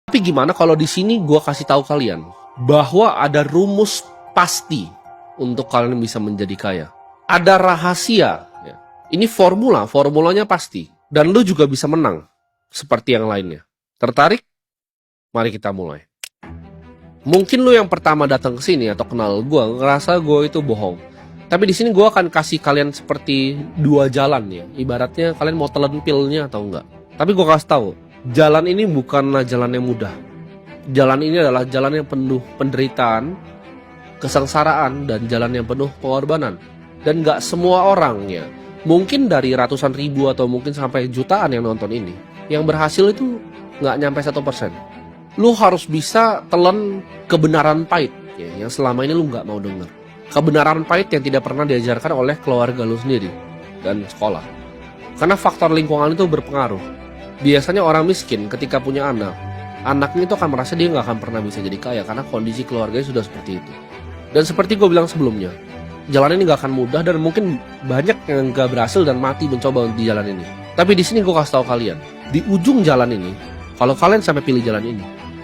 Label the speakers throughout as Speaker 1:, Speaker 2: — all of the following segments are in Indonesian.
Speaker 1: Tapi gimana kalau di sini gue kasih tahu kalian bahwa ada rumus pasti untuk kalian bisa menjadi kaya. Ada rahasia. Ya. Ini formulanya pasti. Dan lu juga bisa menang seperti yang lainnya. Tertarik? Mari kita mulai. Mungkin lu yang pertama datang ke sini atau kenal gue ngerasa gue itu bohong. Tapi di sini gue akan kasih kalian seperti dua jalan ya. Ibaratnya kalian mau telan pilnya atau enggak. Tapi gue kasih tahu, jalan ini bukanlah jalan yang mudah. Jalan ini adalah jalan yang penuh penderitaan, kesengsaraan, dan jalan yang penuh pengorbanan. Dan gak semua orangnya, mungkin dari ratusan ribu atau mungkin sampai jutaan yang nonton ini, yang berhasil itu gak nyampe 1%. Lu harus bisa telan kebenaran pahit ya, yang selama ini lu gak mau denger. Kebenaran pahit yang tidak pernah diajarkan oleh keluarga lu sendiri dan sekolah. Karena faktor lingkungan itu berpengaruh. Biasanya orang miskin ketika punya anak, anaknya itu akan merasa dia nggak akan pernah bisa jadi kaya karena kondisi keluarganya sudah seperti itu. Dan seperti gue bilang sebelumnya, jalan ini nggak akan mudah dan mungkin banyak yang nggak berhasil dan mati mencoba di jalan ini. Tapi di sini gue kasih tahu kalian, di ujung jalan ini, kalau kalian sampai pilih jalan ini,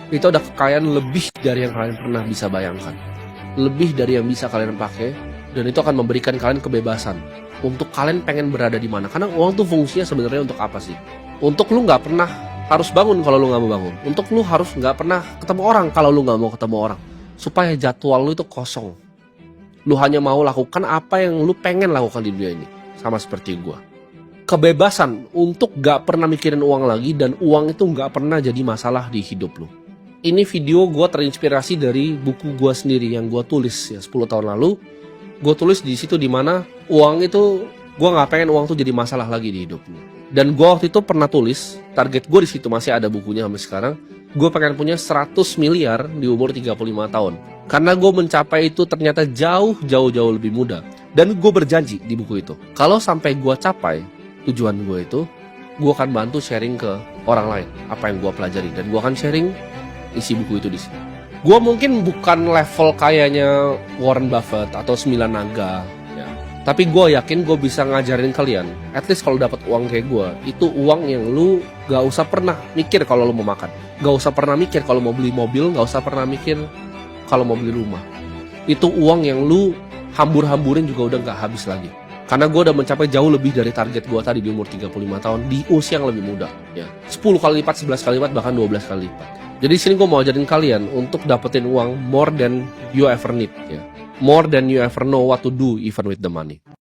Speaker 1: itu ada kekayaan lebih dari yang kalian pernah bisa bayangkan, lebih dari yang bisa kalian pakai, dan itu akan memberikan kalian kebebasan untuk kalian pengen berada di mana. Karena uang tuh fungsinya sebenarnya untuk apa sih? Untuk lu nggak pernah harus bangun kalau lu nggak mau bangun. Untuk lu harus nggak pernah ketemu orang kalau lu nggak mau ketemu orang. Supaya jadwal lu itu kosong. Lu hanya mau lakukan apa yang lu pengen lakukan di dunia ini. Sama seperti gua. Kebebasan untuk nggak pernah mikirin uang lagi dan uang itu nggak pernah jadi masalah di hidup lu. Ini video gua terinspirasi dari buku gua sendiri yang gua tulis ya 10 tahun lalu. Gua tulis di situ dimana uang itu gua nggak pengen uang tuh jadi masalah lagi di hidup lu. Dan gue waktu itu pernah tulis, target gue di situ masih ada bukunya sampai sekarang. Gue pengen punya 100 miliar di umur 35 tahun. Karena gue mencapai itu ternyata jauh lebih mudah. Dan gue berjanji di buku itu, kalau sampai gue capai tujuan gue itu, gue akan bantu sharing ke orang lain apa yang gue pelajari. Dan gue akan sharing isi buku itu di sini. Gue mungkin bukan level kayaknya Warren Buffett atau 9 naga. Tapi gue yakin gue bisa ngajarin kalian, at least kalau dapat uang kayak gue, itu uang yang lu gak usah pernah mikir kalau lu mau makan, gak usah pernah mikir kalau mau beli mobil, gak usah pernah mikir kalau mau beli rumah. Itu uang yang lu hambur-hamburin juga udah gak habis lagi. Karena gue udah mencapai jauh lebih dari target gue tadi di umur 35 tahun di usia yang lebih muda. Ya, 10 kali lipat, 11 kali lipat, bahkan 12 kali lipat. Jadi di sini gue mau ajarin kalian untuk dapetin uang more than you ever need. Ya. More than you ever know what to do even with the money.